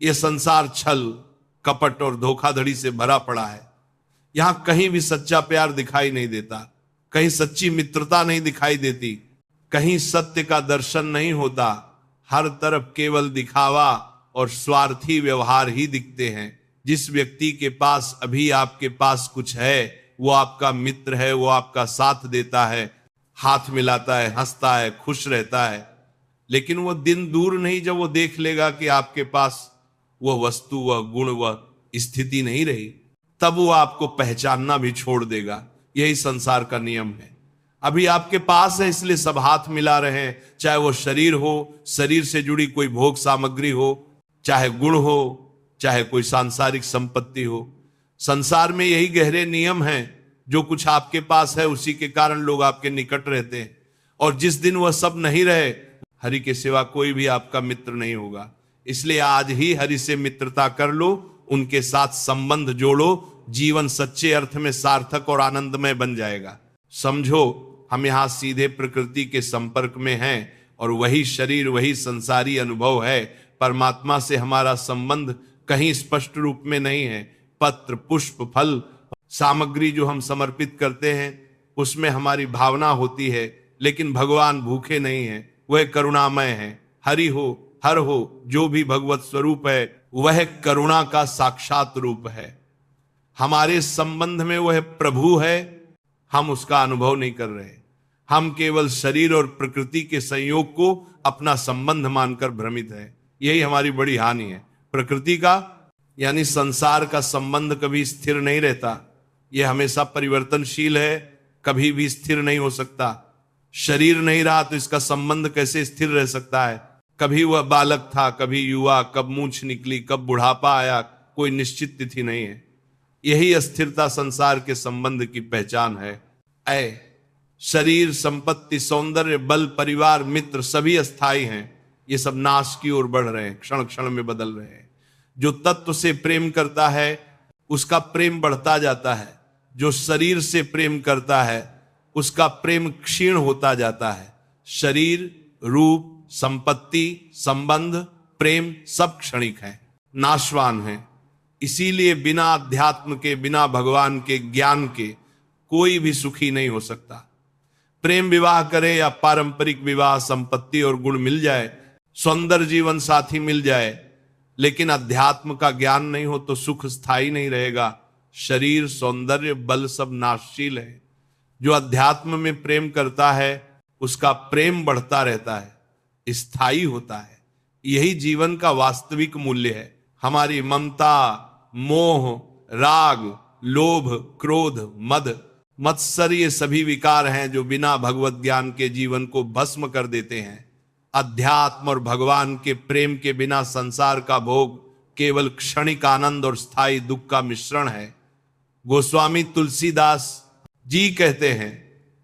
ये संसार छल कपट और धोखाधड़ी से भरा पड़ा है। यहां कहीं भी सच्चा प्यार दिखाई नहीं देता, कहीं सच्ची मित्रता नहीं दिखाई देती, कहीं सत्य का दर्शन नहीं होता। हर तरफ केवल दिखावा और स्वार्थी व्यवहार ही दिखते हैं। जिस व्यक्ति के पास अभी आपके पास कुछ है, वो आपका मित्र है, वो आपका साथ देता है, हाथ मिलाता है, हंसता है, खुश रहता है। लेकिन वो दिन दूर नहीं जब वो देख लेगा कि आपके पास वह वस्तु, वह गुण, वह स्थिति नहीं रही, तब वो आपको पहचानना भी छोड़ देगा। यही संसार का नियम है। अभी आपके पास है इसलिए सब हाथ मिला रहे हैं, चाहे वो शरीर हो, शरीर से जुड़ी कोई भोग सामग्री हो, चाहे गुण हो, चाहे कोई सांसारिक संपत्ति हो। संसार में यही गहरे नियम हैं। जो कुछ आपके पास है उसी के कारण लोग आपके निकट रहते हैं, और जिस दिन वह सब नहीं रहे, हरि के सिवा कोई भी आपका मित्र नहीं होगा। इसलिए आज ही हरि से मित्रता कर लो, उनके साथ संबंध जोड़ो, जीवन सच्चे अर्थ में सार्थक और आनंदमय बन जाएगा। समझो, हम यहाँ सीधे प्रकृति के संपर्क में हैं, और वही शरीर, वही संसारी अनुभव है। परमात्मा से हमारा संबंध कहीं स्पष्ट रूप में नहीं है। पत्र, पुष्प, फल, सामग्री जो हम समर्पित करते हैं उसमें हमारी भावना होती है, लेकिन भगवान भूखे नहीं है, वह करुणामय है। हरि हो, हर हो, जो भी भगवत स्वरूप है वह करुणा का साक्षात रूप है। हमारे संबंध में वह प्रभु है, हम उसका अनुभव नहीं कर रहे। हम केवल शरीर और प्रकृति के संयोग को अपना संबंध मानकर भ्रमित है। यही हमारी बड़ी हानि है। प्रकृति का यानी संसार का संबंध कभी स्थिर नहीं रहता, यह हमेशा परिवर्तनशील है, कभी भी स्थिर नहीं हो सकता। शरीर नहीं रहा तो इसका संबंध कैसे स्थिर रह सकता है? कभी वह बालक था, कभी युवा, कब मूंछ निकली, कब बुढ़ापा आया, कोई निश्चित तिथि नहीं है। यही अस्थिरता संसार के संबंध की पहचान है। ऐ शरीर, संपत्ति, सौंदर्य, बल, परिवार, मित्र सभी अस्थाई हैं। ये सब नाश की ओर बढ़ रहे हैं, क्षण क्षण में बदल रहे हैं। जो तत्व से प्रेम करता है उसका प्रेम बढ़ता जाता है, जो शरीर से प्रेम करता है उसका प्रेम क्षीण होता जाता है। शरीर, रूप, संपत्ति, संबंध, प्रेम सब क्षणिक है, नाशवान है। इसीलिए बिना अध्यात्म के, बिना भगवान के ज्ञान के कोई भी सुखी नहीं हो सकता। प्रेम विवाह करे या पारंपरिक विवाह, संपत्ति और गुण मिल जाए, सौंदर्य जीवन साथी मिल जाए, लेकिन अध्यात्म का ज्ञान नहीं हो तो सुख स्थायी नहीं रहेगा। शरीर, सौंदर्य, बल सब नाशशील है। जो अध्यात्म में प्रेम करता है उसका प्रेम बढ़ता रहता है, स्थायी होता है। यही जीवन का वास्तविक मूल्य है। हमारी ममता, मोह, राग, लोभ, क्रोध, मद, मत्सर ये सभी विकार हैं जो बिना भगवत ज्ञान के जीवन को भस्म कर देते हैं। अध्यात्म और भगवान के प्रेम के बिना संसार का भोग केवल क्षणिक आनंद और स्थायी दुख का मिश्रण है। गोस्वामी तुलसीदास जी कहते हैं,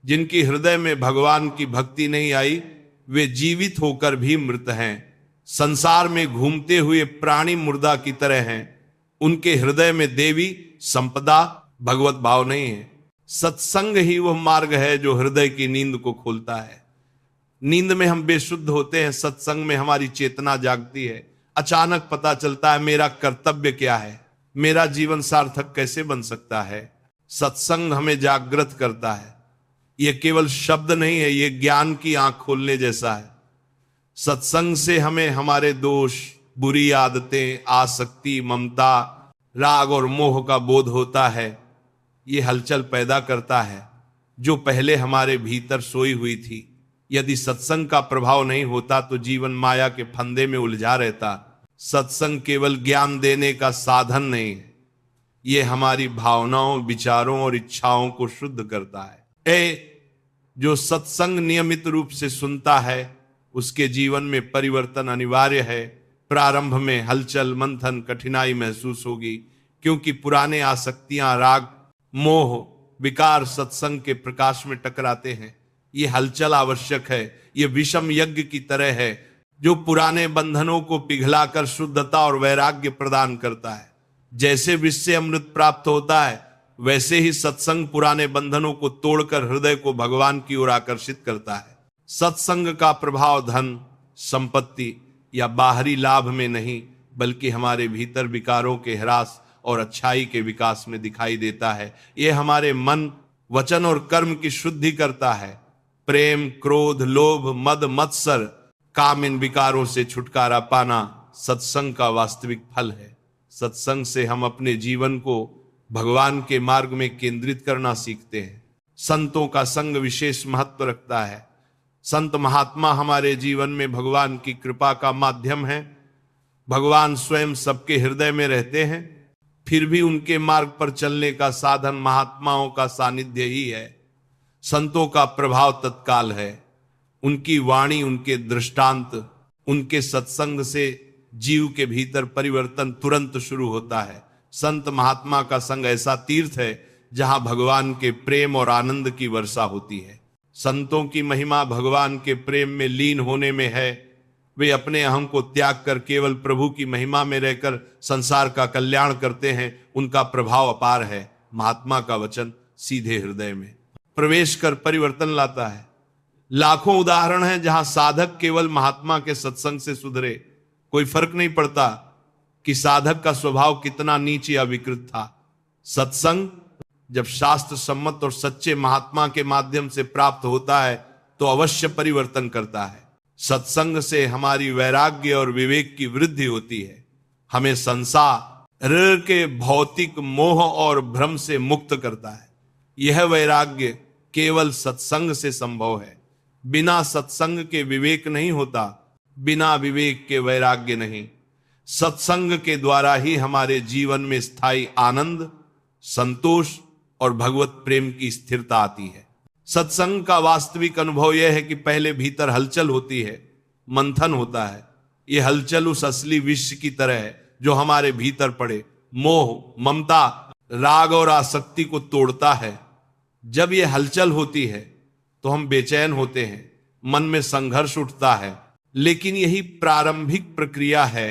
जिनकी हृदय में भगवान की भक्ति नहीं आई वे जीवित होकर भी मृत हैं। संसार में घूमते हुए प्राणी मुर्दा की तरह हैं। उनके हृदय में देवी संपदा भगवत भाव नहीं है। सत्संग ही वह मार्ग है जो हृदय की नींद को खोलता है। नींद में हम बेशुद्ध होते हैं, सत्संग में हमारी चेतना जागती है। अचानक पता चलता है मेरा कर्तव्य क्या है, मेरा जीवन सार्थक कैसे बन सकता है। सत्संग हमें जागृत करता है। यह केवल शब्द नहीं है, यह ज्ञान की आंख खोलने जैसा है। सत्संग से हमें हमारे दोष, बुरी आदतें, आसक्ति, ममता, राग और मोह का बोध होता है। ये हलचल पैदा करता है जो पहले हमारे भीतर सोई हुई थी। यदि सत्संग का प्रभाव नहीं होता तो जीवन माया के फंदे में उलझा रहता। सत्संग केवल ज्ञान देने का साधन नहीं है, ये हमारी भावनाओं, विचारों और इच्छाओं को शुद्ध करता है। जो सत्संग नियमित रूप से सुनता है उसके जीवन में परिवर्तन अनिवार्य है। प्रारंभ में हलचल, मंथन, कठिनाई महसूस होगी, क्योंकि पुराने आसक्तियां, राग, मोह, विकार सत्संग के प्रकाश में टकराते हैं। ये हलचल आवश्यक है। ये विषम यज्ञ की तरह है जो पुराने बंधनों को पिघलाकर शुद्धता और वैराग्य प्रदान करता है। जैसे विष से अमृत प्राप्त होता है, वैसे ही सत्संग पुराने बंधनों को तोड़कर हृदय को भगवान की ओर आकर्षित करता है। सत्संग का प्रभाव धन, संपत्ति या बाहरी लाभ में नहीं, बल्कि हमारे भीतर विकारों के ह्रास और अच्छाई के विकास में दिखाई देता है। ये हमारे मन, वचन और कर्म की शुद्धि करता है। प्रेम, क्रोध, लोभ, मद, मत्सर, काम, इन विकारों से छुटकारा पाना सत्संग का वास्तविक फल है। सत्संग से हम अपने जीवन को भगवान के मार्ग में केंद्रित करना सीखते हैं। संतों का संग विशेष महत्व रखता है। संत महात्मा हमारे जीवन में भगवान की कृपा का माध्यम है। भगवान स्वयं सबके हृदय में रहते हैं, फिर भी उनके मार्ग पर चलने का साधन महात्माओं का सानिध्य ही है। संतों का प्रभाव तत्काल है। उनकी वाणी, उनके दृष्टांत, उनके सत्संग से जीव के भीतर परिवर्तन तुरंत शुरू होता है। संत महात्मा का संग ऐसा तीर्थ है जहां भगवान के प्रेम और आनंद की वर्षा होती है। संतों की महिमा भगवान के प्रेम में लीन होने में है। वे अपने अहं को त्याग कर केवल प्रभु की महिमा में रहकर संसार का कल्याण करते हैं। उनका प्रभाव अपार है। महात्मा का वचन सीधे हृदय में प्रवेश कर परिवर्तन लाता है। लाखों उदाहरण हैं जहां साधक केवल महात्मा के सत्संग से सुधरे। कोई फर्क नहीं पड़ता कि साधक का स्वभाव कितना नीच या विकृत था। सत्संग जब शास्त्र सम्मत और सच्चे महात्मा के माध्यम से प्राप्त होता है तो अवश्य परिवर्तन करता है। सत्संग से हमारी वैराग्य और विवेक की वृद्धि होती है। हमें संसार के भौतिक मोह और भ्रम से मुक्त करता है। यह वैराग्य केवल सत्संग से संभव है। बिना सत्संग के विवेक नहीं होता, बिना विवेक के वैराग्य नहीं। सत्संग के द्वारा ही हमारे जीवन में स्थायी आनंद, संतोष और भगवत प्रेम की स्थिरता आती है। सत्संग का वास्तविक अनुभव यह है कि पहले भीतर हलचल होती है, मंथन होता है। यह हलचल उस असली विष की तरह है जो हमारे भीतर पड़े मोह, ममता, राग और आसक्ति को तोड़ता है। जब यह हलचल होती है तो हम बेचैन होते हैं, मन में संघर्ष उठता है। लेकिन यही प्रारंभिक प्रक्रिया है।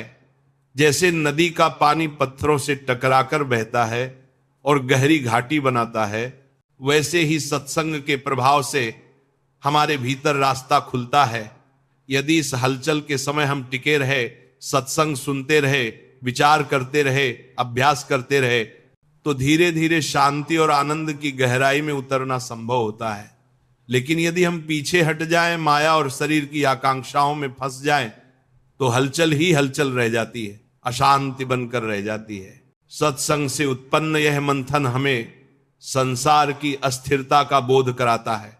जैसे नदी का पानी पत्थरों से टकराकर बहता है और गहरी घाटी बनाता है, वैसे ही सत्संग के प्रभाव से हमारे भीतर रास्ता खुलता है। यदि इस हलचल के समय हम टिके रहे, सत्संग सुनते रहे, विचार करते रहे, अभ्यास करते रहे, तो धीरे धीरे शांति और आनंद की गहराई में उतरना संभव होता है। लेकिन यदि हम पीछे हट जाएं, माया और शरीर की आकांक्षाओं में फंस जाएं, तो हलचल ही हलचल रह जाती है, अशांति बनकर रह जाती है। सत्संग से उत्पन्न यह मंथन हमें संसार की अस्थिरता का बोध कराता है।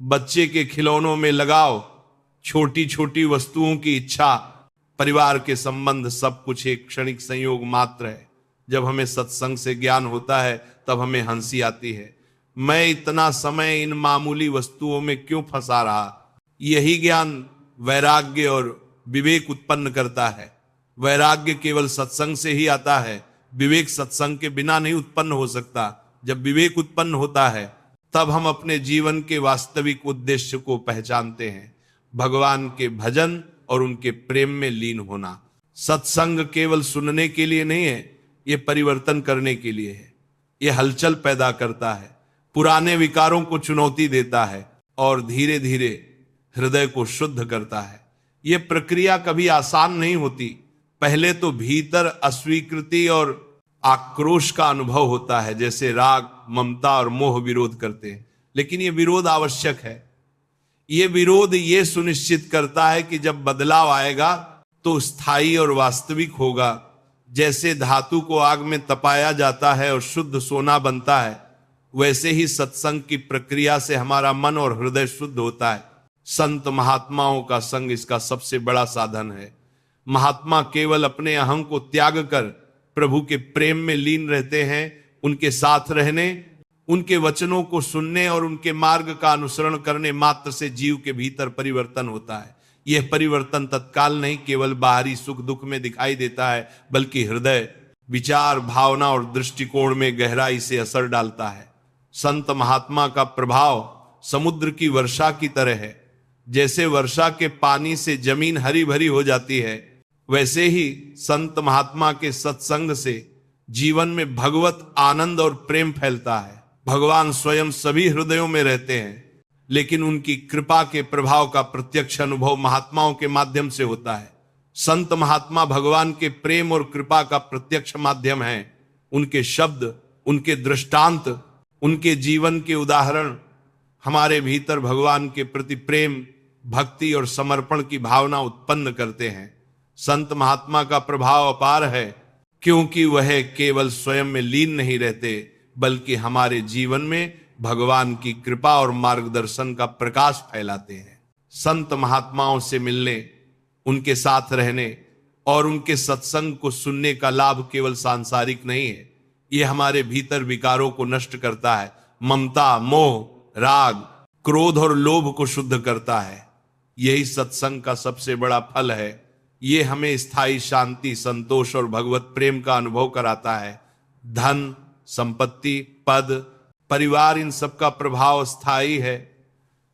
बच्चे के खिलौनों में लगाव, छोटी छोटी वस्तुओं की इच्छा, परिवार के संबंध, सब कुछ एक क्षणिक संयोग मात्र है। जब हमें सत्संग से ज्ञान होता है तब हमें हंसी आती है। मैं इतना समय इन मामूली वस्तुओं में क्यों फंसा रहा। यही ज्ञान वैराग्य और विवेक उत्पन्न करता है। वैराग्य केवल सत्संग से ही आता है। विवेक सत्संग के बिना नहीं उत्पन्न हो सकता। जब विवेक उत्पन्न होता है तब हम अपने जीवन के वास्तविक उद्देश्य को पहचानते हैं, भगवान के भजन और उनके प्रेम में लीन होना। सत्संग केवल सुनने के लिए नहीं है, ये परिवर्तन करने के लिए है। ये हलचल पैदा करता है, पुराने विकारों को चुनौती देता है और धीरे धीरे हृदय को शुद्ध करता है। ये प्रक्रिया कभी आसान नहीं होती। पहले तो भीतर अस्वीकृति और आक्रोश का अनुभव होता है, जैसे राग, ममता और मोह विरोध करते हैं। लेकिन ये विरोध आवश्यक है। ये विरोध ये सुनिश्चित करता है कि जब बदलाव आएगा तो स्थायी और वास्तविक होगा। जैसे धातु को आग में तपाया जाता है और शुद्ध सोना बनता है, वैसे ही सत्संग की प्रक्रिया से हमारा मन और हृदय शुद्ध होता है। संत महात्माओं का संग इसका सबसे बड़ा साधन है। महात्मा केवल अपने अहं को त्याग कर प्रभु के प्रेम में लीन रहते हैं। उनके साथ रहने, उनके वचनों को सुनने और उनके मार्ग का अनुसरण करने मात्र से जीव के भीतर परिवर्तन होता है। यह परिवर्तन तत्काल नहीं, केवल बाहरी सुख दुख में दिखाई देता है, बल्कि हृदय, विचार, भावना और दृष्टिकोण में गहराई से असर डालता है। संत महात्मा का प्रभाव समुद्र की वर्षा की तरह है। जैसे वर्षा के पानी से जमीन हरी भरी हो जाती है, वैसे ही संत महात्मा के सत्संग से जीवन में भगवत आनंद और प्रेम फैलता है। भगवान स्वयं सभी हृदयों में रहते हैं, लेकिन उनकी कृपा के प्रभाव का प्रत्यक्ष अनुभव महात्माओं के माध्यम से होता है। संत महात्मा भगवान के प्रेम और कृपा का प्रत्यक्ष माध्यम है। उनके शब्द, उनके दृष्टांत, उनके जीवन के उदाहरण हमारे भीतर भगवान के प्रति प्रेम, भक्ति और समर्पण की भावना उत्पन्न करते हैं। संत महात्मा का प्रभाव अपार है, क्योंकि वह केवल स्वयं में लीन नहीं रहते, बल्कि हमारे जीवन में भगवान की कृपा और मार्गदर्शन का प्रकाश फैलाते हैं। संत महात्माओं से मिलने, उनके साथ रहने और उनके सत्संग को सुनने का लाभ केवल सांसारिक नहीं है, यह हमारे भीतर विकारों को नष्ट करता है। ममता, मोह, राग, क्रोध और लोभ को शुद्ध करता है। यही सत्संग का सबसे बड़ा फल है। ये हमें स्थायी शांति, संतोष और भगवत प्रेम का अनुभव कराता है। धन, संपत्ति, पद, परिवार, इन सब का प्रभाव स्थायी है,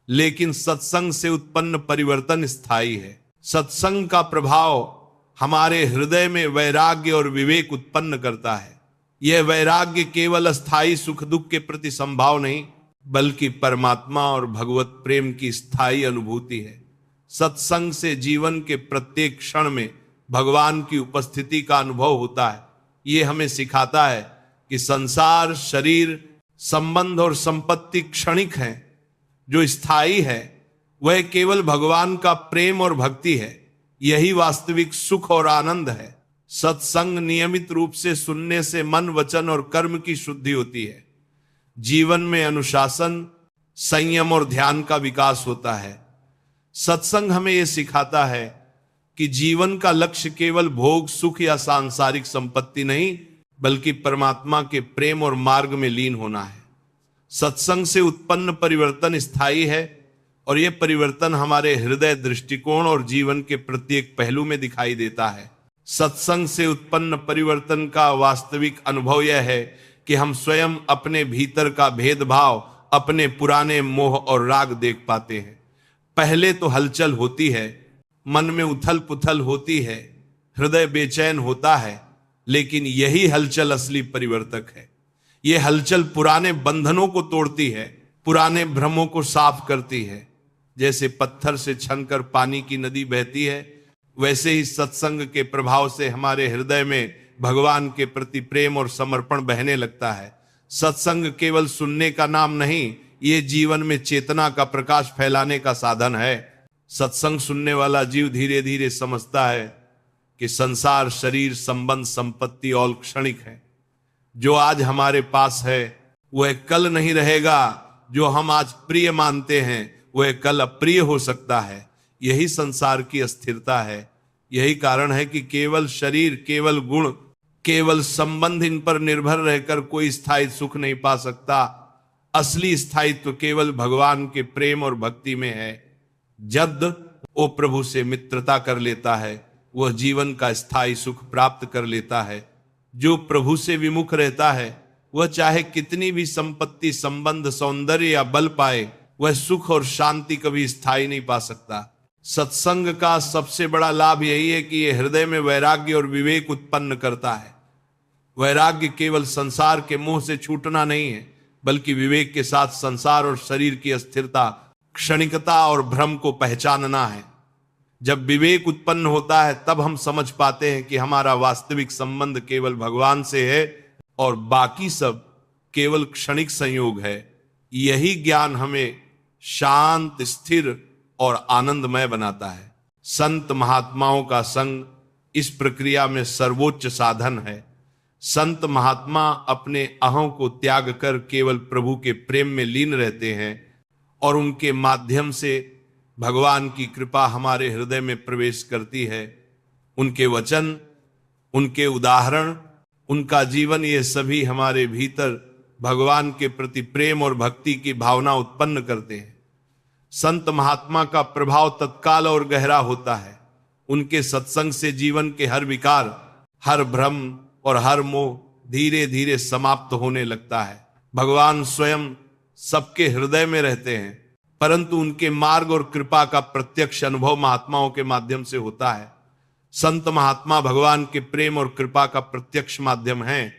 लेकिन सत्संग से उत्पन्न परिवर्तन स्थायी है। सत्संग का प्रभाव हमारे हृदय में वैराग्य और विवेक उत्पन्न करता है। यह वैराग्य केवल अस्थायी सुख दुख के प्रति संभाव नहीं, बल्कि परमात्मा और भगवत प्रेम की स्थायी अनुभूति है। सत्संग से जीवन के प्रत्येक क्षण में भगवान की उपस्थिति का अनुभव होता है। यह हमें सिखाता है कि संसार, शरीर, संबंध और संपत्ति क्षणिक है। जो स्थायी है वह केवल भगवान का प्रेम और भक्ति है। यही वास्तविक सुख और आनंद है। सत्संग नियमित रूप से सुनने से मन, वचन और कर्म की शुद्धि होती है। जीवन में अनुशासन, संयम और ध्यान का विकास होता है। सत्संग हमें यह सिखाता है कि जीवन का लक्ष्य केवल भोग, सुख या सांसारिक संपत्ति नहीं, बल्कि परमात्मा के प्रेम और मार्ग में लीन होना है। सत्संग से उत्पन्न परिवर्तन स्थायी है और यह परिवर्तन हमारे हृदय, दृष्टिकोण और जीवन के प्रत्येक पहलू में दिखाई देता है। सत्संग से उत्पन्न परिवर्तन का वास्तविक अनुभव यह है कि हम स्वयं अपने भीतर का भेदभाव, अपने पुराने मोह और राग देख पाते हैं। पहले तो हलचल होती है, मन में उथल पुथल होती है, हृदय बेचैन होता है, लेकिन यही हलचल असली परिवर्तक है। यह हलचल पुराने बंधनों को तोड़ती है, पुराने भ्रमों को साफ करती है। जैसे पत्थर से छनकर पानी की नदी बहती है, वैसे ही सत्संग के प्रभाव से हमारे हृदय में भगवान के प्रति प्रेम और समर्पण बहने लगता है। सत्संग केवल सुनने का नाम नहीं, ये जीवन में चेतना का प्रकाश फैलाने का साधन है। सत्संग सुनने वाला जीव धीरे धीरे समझता है कि संसार, शरीर, संबंध, संपत्ति और क्षणिक है। जो आज हमारे पास है वह कल नहीं रहेगा। जो हम आज प्रिय मानते हैं वह कल अप्रिय हो सकता है। यही संसार की अस्थिरता है। यही कारण है कि केवल शरीर, केवल गुण, केवल संबंध, इन पर निर्भर रहकर कोई स्थायी सुख नहीं पा सकता। असली स्थायित्व केवल भगवान के प्रेम और भक्ति में है। जब वो प्रभु से मित्रता कर लेता है, वह जीवन का स्थायी सुख प्राप्त कर लेता है। जो प्रभु से विमुख रहता है, वह चाहे कितनी भी संपत्ति, संबंध, सौंदर्य या बल पाए, वह सुख और शांति कभी स्थायी नहीं पा सकता। सत्संग का सबसे बड़ा लाभ यही है कि यह हृदय में वैराग्य और विवेक उत्पन्न करता है। वैराग्य केवल संसार के मोह से छूटना नहीं है, बल्कि विवेक के साथ संसार और शरीर की अस्थिरता, क्षणिकता और भ्रम को पहचानना है। जब विवेक उत्पन्न होता है, तब हम समझ पाते हैं कि हमारा वास्तविक संबंध केवल भगवान से है और बाकी सब केवल क्षणिक संयोग है। यही ज्ञान हमें शांत, स्थिर और आनंदमय बनाता है। संत महात्माओं का संग इस प्रक्रिया में सर्वोच्च साधन है। संत महात्मा अपने अहं को त्याग कर केवल प्रभु के प्रेम में लीन रहते हैं और उनके माध्यम से भगवान की कृपा हमारे हृदय में प्रवेश करती है। उनके वचन, उनके उदाहरण, उनका जीवन, ये सभी हमारे भीतर भगवान के प्रति प्रेम और भक्ति की भावना उत्पन्न करते हैं। संत महात्मा का प्रभाव तत्काल और गहरा होता है। उनके सत्संग से जीवन के हर विकार, हर भ्रम और हर मोह धीरे धीरे समाप्त होने लगता है। भगवान स्वयं सबके हृदय में रहते हैं, परंतु उनके मार्ग और कृपा का प्रत्यक्ष अनुभव महात्माओं के माध्यम से होता है। संत महात्मा भगवान के प्रेम और कृपा का प्रत्यक्ष माध्यम हैं।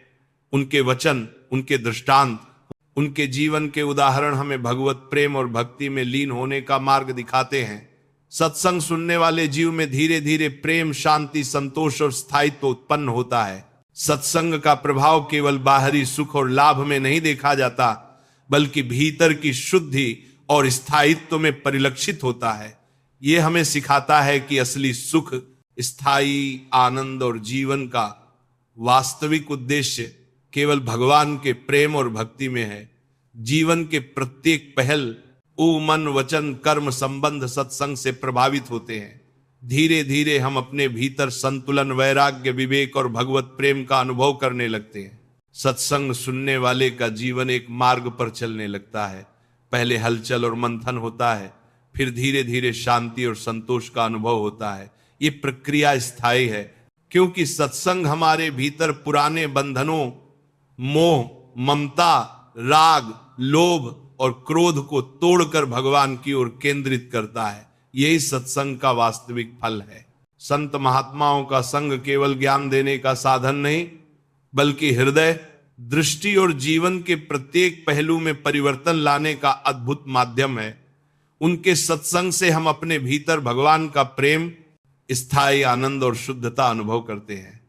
उनके वचन, उनके दृष्टांत, उनके जीवन के उदाहरण हमें भगवत प्रेम और भक्ति में लीन होने का मार्ग दिखाते हैं। सत्संग सुनने वाले जीव में धीरे धीरे प्रेम, शांति, संतोष और स्थायित्व उत्पन्न होता है। सत्संग का प्रभाव केवल बाहरी सुख और लाभ में नहीं देखा जाता, बल्कि भीतर की शुद्धि और स्थायित्व में परिलक्षित होता है। यह हमें सिखाता है कि असली सुख, स्थायी आनंद और जीवन का वास्तविक उद्देश्य केवल भगवान के प्रेम और भक्ति में है। जीवन के प्रत्येक पहल मन, वचन, कर्म संबंध सत्संग से प्रभावित होते हैं। धीरे धीरे हम अपने भीतर संतुलन, वैराग्य, विवेक और भगवत प्रेम का अनुभव करने लगते हैं। सत्संग सुनने वाले का जीवन एक मार्ग पर चलने लगता है। पहले हलचल और मंथन होता है, फिर धीरे धीरे शांति और संतोष का अनुभव होता है। ये प्रक्रिया स्थायी है, क्योंकि सत्संग हमारे भीतर पुराने बंधनों, मोह, ममता, राग, लोभ और क्रोध को तोड़कर भगवान की ओर केंद्रित करता है। यही सत्संग का वास्तविक फल है। संत महात्माओं का संग केवल ज्ञान देने का साधन नहीं, बल्कि हृदय, दृष्टि और जीवन के प्रत्येक पहलू में परिवर्तन लाने का अद्भुत माध्यम है। उनके सत्संग से हम अपने भीतर भगवान का प्रेम, स्थायी आनंद और शुद्धता अनुभव करते हैं।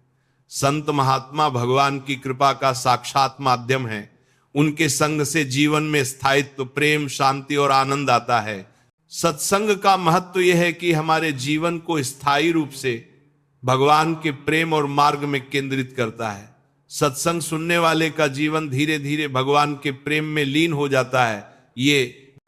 संत महात्मा भगवान की कृपा का साक्षात माध्यम है। उनके संग से जीवन में स्थायित्व, प्रेम, शांति और आनंद आता है। सत्संग का महत्व यह है कि हमारे जीवन को स्थायी रूप से भगवान के प्रेम और मार्ग में केंद्रित करता है। सत्संग सुनने वाले का जीवन धीरे धीरे भगवान के प्रेम में लीन हो जाता है। ये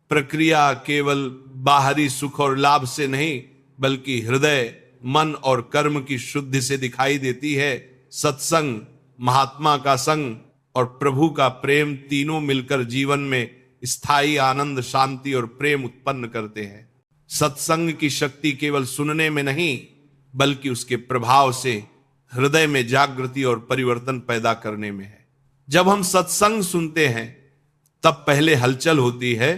प्रक्रिया केवल बाहरी सुख और लाभ से नहीं, बल्कि हृदय, मन और कर्म की शुद्धि से दिखाई देती है। सत्संग, महात्मा का संग और प्रभु का प्रेम तीनों मिलकर जीवन में स्थायी आनंद, शांति और प्रेम उत्पन्न करते हैं। सत्संग की शक्ति केवल सुनने में नहीं, बल्कि उसके प्रभाव से हृदय में जागृति और परिवर्तन पैदा करने में है। जब हम सत्संग सुनते हैं, तब पहले हलचल होती है,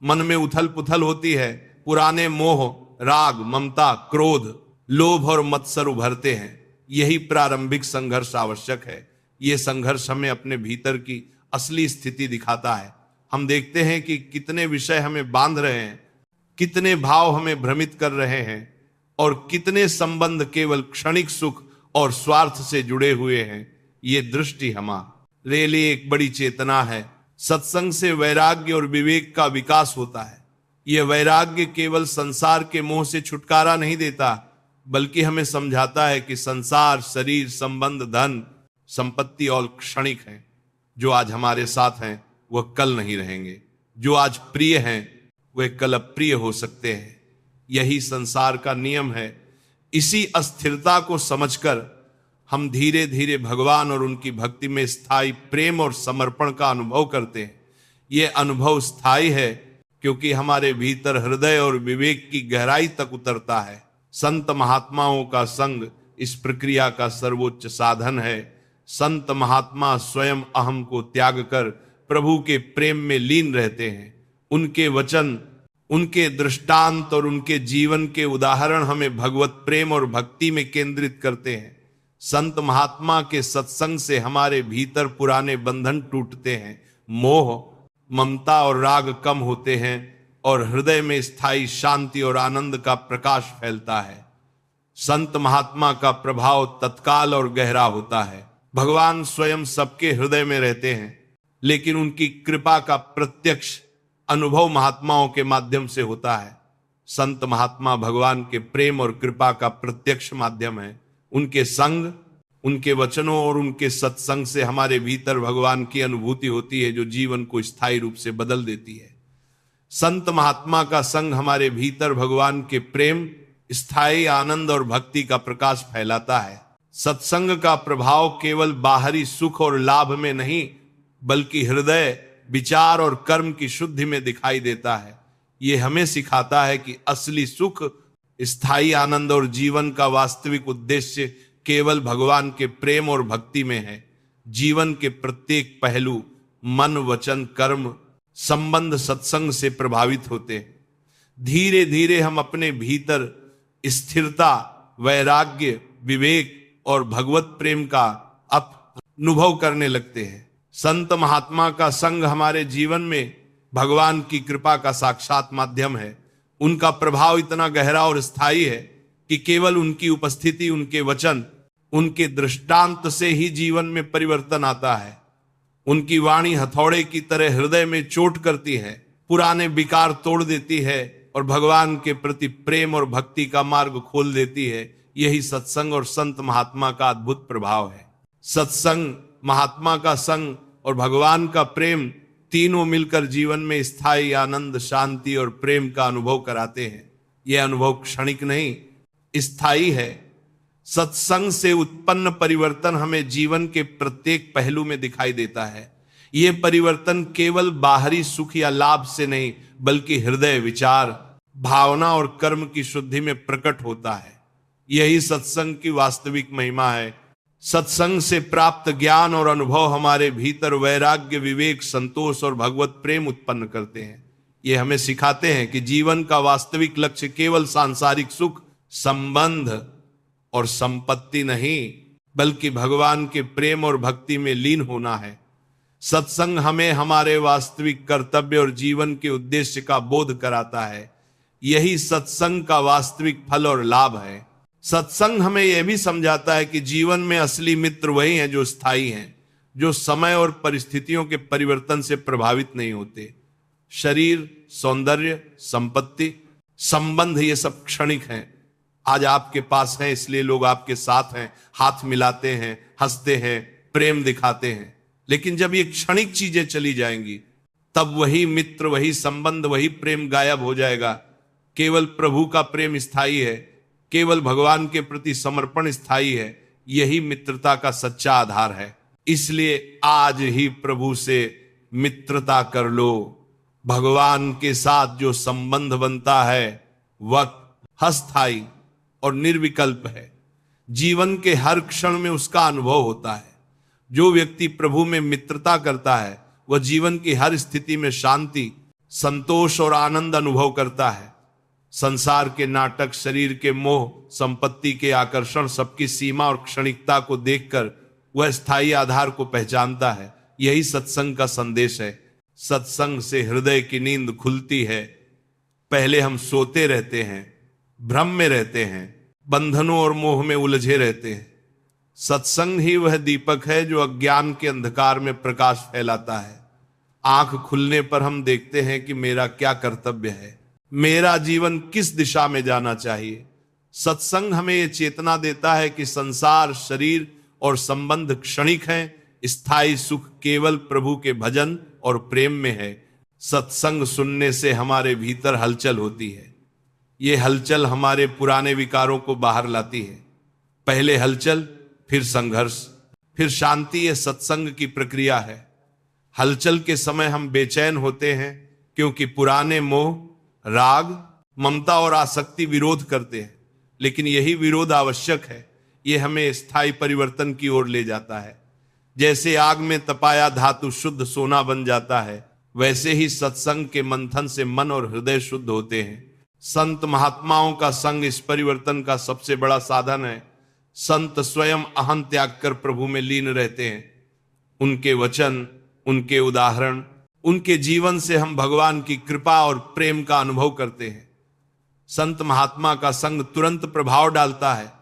मन में उथल पुथल होती है। पुराने मोह, राग, ममता, क्रोध, लोभ और मत्सर उभरते हैं। यही प्रारंभिक संघर्ष आवश्यक है। यह संघर्ष हमें अपने भीतर की असली स्थिति दिखाता है। हम देखते हैं कि कितने विषय हमें बांध रहे हैं, कितने भाव हमें भ्रमित कर रहे हैं और कितने संबंध केवल क्षणिक सुख और स्वार्थ से जुड़े हुए हैं। ये दृष्टि हमारे लिए एक बड़ी चेतना है। सत्संग से वैराग्य और विवेक का विकास होता है। यह वैराग्य केवल संसार के मोह से छुटकारा नहीं देता, बल्कि हमें समझाता है कि संसार, शरीर, संबंध, धन, संपत्ति और क्षणिक हैं। जो आज हमारे साथ हैं वह कल नहीं रहेंगे। जो आज प्रिय हैं वह कल अप्रिय हो सकते हैं। यही संसार का नियम है। इसी अस्थिरता को समझकर हम धीरे धीरे भगवान और उनकी भक्ति में स्थायी प्रेम और समर्पण का अनुभव करते हैं। यह अनुभव स्थायी है क्योंकि हमारे भीतर हृदय और विवेक की गहराई तक उतरता है। संत महात्माओं का संग इस प्रक्रिया का सर्वोच्च साधन है। संत महात्मा स्वयं अहम को त्याग कर प्रभु के प्रेम में लीन रहते हैं। उनके वचन, उनके दृष्टांत और उनके जीवन के उदाहरण हमें भगवत प्रेम और भक्ति में केंद्रित करते हैं। संत महात्मा के सत्संग से हमारे भीतर पुराने बंधन टूटते हैं, मोह, ममता और राग कम होते हैं और हृदय में स्थायी शांति और आनंद का प्रकाश फैलता है। संत महात्मा का प्रभाव तत्काल और गहरा होता है। भगवान स्वयं सबके हृदय में रहते हैं, लेकिन उनकी कृपा का प्रत्यक्ष अनुभव महात्माओं के माध्यम से होता है। संत महात्मा भगवान के प्रेम और कृपा का प्रत्यक्ष माध्यम है। उनके संग, उनके वचनों और उनके सत्संग से हमारे भीतर भगवान की अनुभूति होती है, जो जीवन को स्थायी रूप से बदल देती है। संत महात्मा का संग हमारे भीतर भगवान के प्रेम, स्थायी आनंद और भक्ति का प्रकाश फैलाता है। सत्संग का प्रभाव केवल बाहरी सुख और लाभ में नहीं, बल्कि हृदय, विचार और कर्म की शुद्धि में दिखाई देता है। यह हमें सिखाता है कि असली सुख, स्थायी आनंद और जीवन का वास्तविक उद्देश्य केवल भगवान के प्रेम और भक्ति में है। जीवन के प्रत्येक पहलू, मन, वचन, कर्म, संबंध सत्संग से प्रभावित होते हैं। धीरे धीरे हम अपने भीतर स्थिरता, वैराग्य, विवेक और भगवत प्रेम का अनुभव करने लगते हैं। संत महात्मा का संग हमारे जीवन में भगवान की कृपा का साक्षात माध्यम है। उनका प्रभाव इतना गहरा और स्थायी है कि केवल उनकी उपस्थिति, उनके वचन, उनके दृष्टांत से ही जीवन में परिवर्तन आता है। उनकी वाणी हथौड़े की तरह हृदय में चोट करती है, पुराने विकार तोड़ देती है और भगवान के प्रति प्रेम और भक्ति का मार्ग खोल देती है। यही सत्संग और संत महात्मा का अद्भुत प्रभाव है। सत्संग, महात्मा का संग और भगवान का प्रेम तीनों मिलकर जीवन में स्थायी आनंद, शांति और प्रेम का अनुभव कराते हैं। यह अनुभव क्षणिक नहीं, स्थायी है। सत्संग से उत्पन्न परिवर्तन हमें जीवन के प्रत्येक पहलू में दिखाई देता है। यह परिवर्तन केवल बाहरी सुख या लाभ से नहीं, बल्कि हृदय, विचार, भावना और कर्म की शुद्धि में प्रकट होता है। यही सत्संग की वास्तविक महिमा है। सत्संग से प्राप्त ज्ञान और अनुभव हमारे भीतर वैराग्य, विवेक, संतोष और भगवत प्रेम उत्पन्न करते हैं। ये हमें सिखाते हैं कि जीवन का वास्तविक लक्ष्य केवल सांसारिक सुख, संबंध और संपत्ति नहीं, बल्कि भगवान के प्रेम और भक्ति में लीन होना है। सत्संग हमें हमारे वास्तविक कर्तव्य और जीवन के उद्देश्य का बोध कराता है। यही सत्संग का वास्तविक फल और लाभ है। सत्संग हमें यह भी समझाता है कि जीवन में असली मित्र वही हैं जो स्थायी हैं, जो समय और परिस्थितियों के परिवर्तन से प्रभावित नहीं होते। शरीर, सौंदर्य, संपत्ति, संबंध, ये सब क्षणिक हैं। आज आपके पास हैं इसलिए लोग आपके साथ हैं, हाथ मिलाते हैं, हंसते हैं, प्रेम दिखाते हैं। लेकिन जब ये क्षणिक चीजें चली जाएंगी, तब वही मित्र, वही संबंध, वही प्रेम गायब हो जाएगा। केवल प्रभु का प्रेम स्थायी है, केवल भगवान के प्रति समर्पण स्थायी है। यही मित्रता का सच्चा आधार है। इसलिए आज ही प्रभु से मित्रता कर लो। भगवान के साथ जो संबंध बनता है वह अस्थायी और निर्विकल्प है। जीवन के हर क्षण में उसका अनुभव होता है। जो व्यक्ति प्रभु में मित्रता करता है वह जीवन की हर स्थिति में शांति, संतोष और आनंद अनुभव करता है। संसार के नाटक, शरीर के मोह, संपत्ति के आकर्षण, सबकी सीमा और क्षणिकता को देखकर वह स्थायी आधार को पहचानता है। यही सत्संग का संदेश है। सत्संग से हृदय की नींद खुलती है। पहले हम सोते रहते हैं, भ्रम में रहते हैं, बंधनों और मोह में उलझे रहते हैं। सत्संग ही वह दीपक है जो अज्ञान के अंधकार में प्रकाश फैलाता है। आंख खुलने पर हम देखते हैं कि मेरा क्या कर्तव्य है, मेरा जीवन किस दिशा में जाना चाहिए। सत्संग हमें यह चेतना देता है कि संसार, शरीर और संबंध क्षणिक हैं, स्थायी सुख केवल प्रभु के भजन और प्रेम में है। सत्संग सुनने से हमारे भीतर हलचल होती है। ये हलचल हमारे पुराने विकारों को बाहर लाती है। पहले हलचल, फिर संघर्ष, फिर शांति। ये सत्संग की प्रक्रिया है। हलचल के समय हम बेचैन होते हैं क्योंकि पुराने मोह, राग, ममता और आसक्ति विरोध करते हैं। लेकिन यही विरोध आवश्यक है। ये हमें स्थायी परिवर्तन की ओर ले जाता है। जैसे आग में तपाया धातु शुद्ध सोना बन जाता है, वैसे ही सत्संग के मंथन से मन और हृदय शुद्ध होते हैं। संत महात्माओं का संग इस परिवर्तन का सबसे बड़ा साधन है। संत स्वयं अहं त्याग कर प्रभु में लीन रहते हैं। उनके वचन, उनके उदाहरण, उनके जीवन से हम भगवान की कृपा और प्रेम का अनुभव करते हैं। संत महात्मा का संग तुरंत प्रभाव डालता है।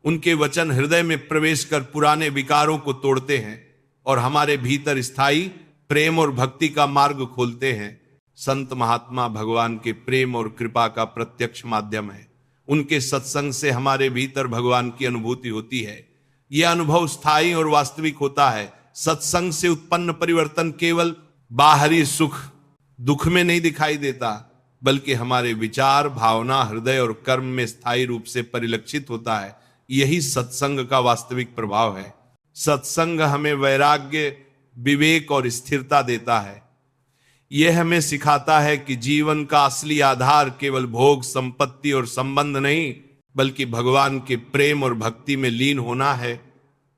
उनके वचन हृदय में प्रवेश कर पुराने विकारों को तोड़ते हैं और हमारे भीतर स्थायी प्रेम और भक्ति का मार्ग खोलते हैं। संत महात्मा भगवान के प्रेम और कृपा का प्रत्यक्ष माध्यम है। उनके सत्संग से हमारे भीतर भगवान की अनुभूति होती है। यह अनुभव स्थायी और वास्तविक होता है। सत्संग से उत्पन्न परिवर्तन केवल बाहरी सुख, दुख में नहीं दिखाई देता, बल्कि हमारे विचार, भावना, हृदय और कर्म में स्थायी रूप से परिलक्षित होता है। यही सत्संग का वास्तविक प्रभाव है। सत्संग हमें वैराग्य, विवेक और स्थिरता देता है। यह हमें सिखाता है कि जीवन का असली आधार केवल भोग, संपत्ति और संबंध नहीं, बल्कि भगवान के प्रेम और भक्ति में लीन होना है।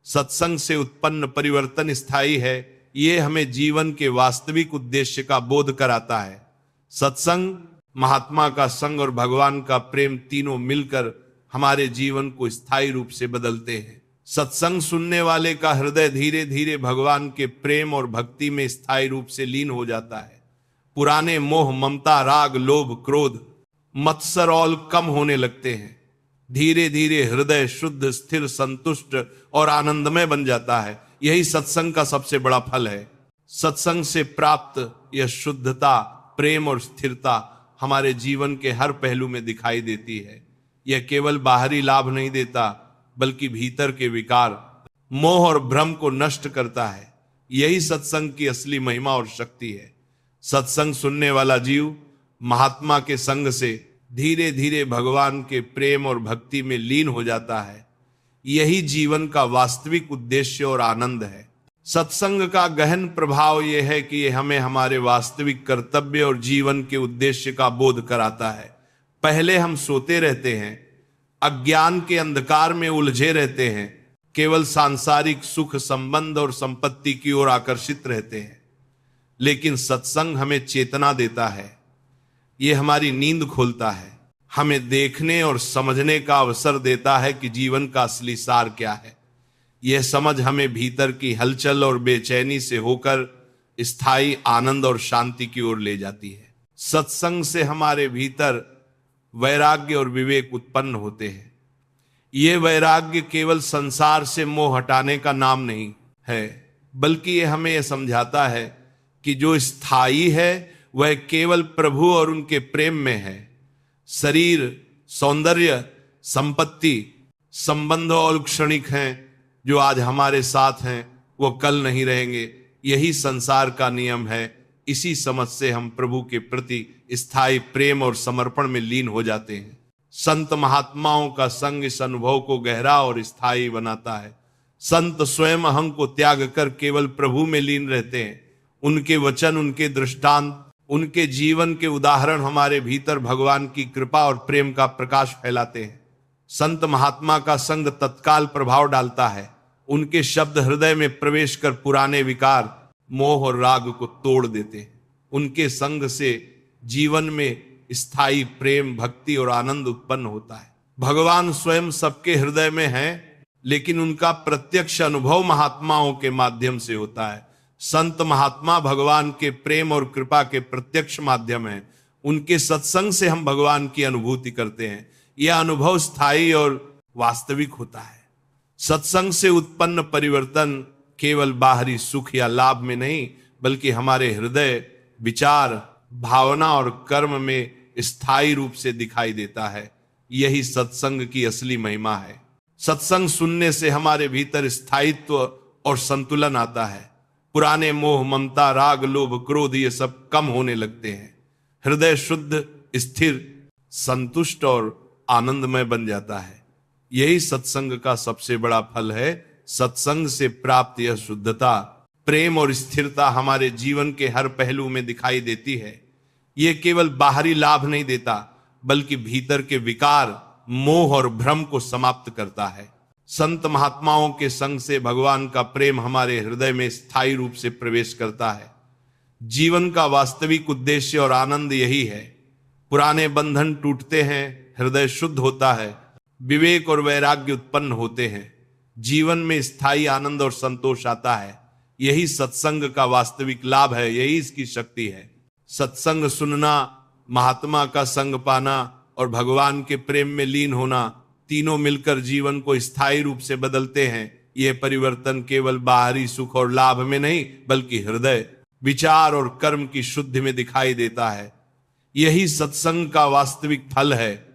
सत्संग से उत्पन्न परिवर्तन स्थायी है। यह हमें जीवन के वास्तविक उद्देश्य का बोध कराता है। सत्संग, महात्मा का संग और भगवान का प्रेम तीनों मिलकर हमारे जीवन को स्थायी रूप से बदलते हैं। सत्संग सुनने वाले का हृदय धीरे धीरे भगवान के प्रेम और भक्ति में स्थायी रूप से लीन हो जाता है। पुराने मोह, ममता, राग, लोभ, क्रोध, मत्सर और कम होने लगते हैं। धीरे धीरे हृदय शुद्ध, स्थिर, संतुष्ट और आनंदमय बन जाता है। यही सत्संग का सबसे बड़ा फल है। सत्संग से प्राप्त यह शुद्धता, प्रेम और स्थिरता हमारे जीवन के हर पहलू में दिखाई देती है। यह केवल बाहरी लाभ नहीं देता, बल्कि भीतर के विकार, मोह और भ्रम को नष्ट करता है। यही सत्संग की असली महिमा और शक्ति है। सत्संग सुनने वाला जीव महात्मा के संग से धीरे धीरे भगवान के प्रेम और भक्ति में लीन हो जाता है। यही जीवन का वास्तविक उद्देश्य और आनंद है। सत्संग का गहन प्रभाव यह है कि यह हमें हमारे वास्तविक कर्तव्य और जीवन के उद्देश्य का बोध कराता है। पहले हम सोते रहते हैं, अज्ञान के अंधकार में उलझे रहते हैं, केवल सांसारिक सुख, संबंध और संपत्ति की ओर आकर्षित रहते हैं। लेकिन सत्संग हमें चेतना देता है, यह हमारी नींद खोलता है, हमें देखने और समझने का अवसर देता है कि जीवन का असली सार क्या है। यह समझ हमें भीतर की हलचल और बेचैनी से होकर स्थायी आनंद और शांति की ओर ले जाती है। सत्संग से हमारे भीतर वैराग्य और विवेक उत्पन्न होते हैं। यह वैराग्य केवल संसार से मोह हटाने का नाम नहीं है, बल्कि यह हमें यह समझाता है कि जो स्थायी है वह केवल प्रभु और उनके प्रेम में है। शरीर, सौंदर्य, संपत्ति, संबंध और क्षणिक हैं। जो आज हमारे साथ हैं वो कल नहीं रहेंगे। यही संसार का नियम है। इसी समझ से हम प्रभु के प्रति स्थायी प्रेम और समर्पण में लीन हो जाते हैं। संत महात्माओं का संग इस अनुभव को गहरा और स्थायी बनाता है। संत स्वयं अहं को त्याग कर केवल प्रभु में लीन रहते हैं। उनके वचन, उनके दृष्टांत, उनके जीवन के उदाहरण हमारे भीतर भगवान की कृपा और प्रेम का प्रकाश फैलाते हैं। संत महात्मा का संग तत्काल प्रभाव डालता है। उनके शब्द हृदय में प्रवेश कर पुराने विकार, मोह और राग को तोड़ देते हैं। उनके संग से जीवन में स्थायी प्रेम, भक्ति और आनंद उत्पन्न होता है। भगवान स्वयं सबके हृदय में है, लेकिन उनका प्रत्यक्ष अनुभव महात्माओं के माध्यम से होता है। संत महात्मा भगवान के प्रेम और कृपा के प्रत्यक्ष माध्यम हैं। उनके सत्संग से हम भगवान की अनुभूति करते हैं। यह अनुभव स्थायी और वास्तविक होता है। सत्संग से उत्पन्न परिवर्तन केवल बाहरी सुख या लाभ में नहीं, बल्कि हमारे हृदय, विचार, भावना और कर्म में स्थायी रूप से दिखाई देता है। यही सत्संग की असली महिमा है। सत्संग सुनने से हमारे भीतर स्थायित्व और संतुलन आता है। पुराने मोह, ममता, राग, लोभ, क्रोध ये सब कम होने लगते हैं। हृदय शुद्ध, स्थिर, संतुष्ट और आनंदमय बन जाता है। यही सत्संग का सबसे बड़ा फल है। सत्संग से प्राप्त यह शुद्धता, प्रेम और स्थिरता हमारे जीवन के हर पहलू में दिखाई देती है। यह केवल बाहरी लाभ नहीं देता, बल्कि भीतर के विकार, मोह और भ्रम को समाप्त करता है। संत महात्माओं के संग से भगवान का प्रेम हमारे हृदय में स्थायी रूप से प्रवेश करता है। जीवन का वास्तविक उद्देश्य और आनंद यही है। पुराने बंधन टूटते हैं, हृदय शुद्ध होता है, विवेक और वैराग्य उत्पन्न होते हैं, जीवन में स्थायी आनंद और संतोष आता है। यही सत्संग का वास्तविक लाभ है, यही इसकी शक्ति है। सत्संग सुनना, महात्मा का संग पाना और भगवान के प्रेम में लीन होना, तीनों मिलकर जीवन को स्थायी रूप से बदलते हैं। यह परिवर्तन केवल बाहरी सुख और लाभ में नहीं, बल्कि हृदय, विचार और कर्म की शुद्धि में दिखाई देता है। यही सत्संग का वास्तविक फल है।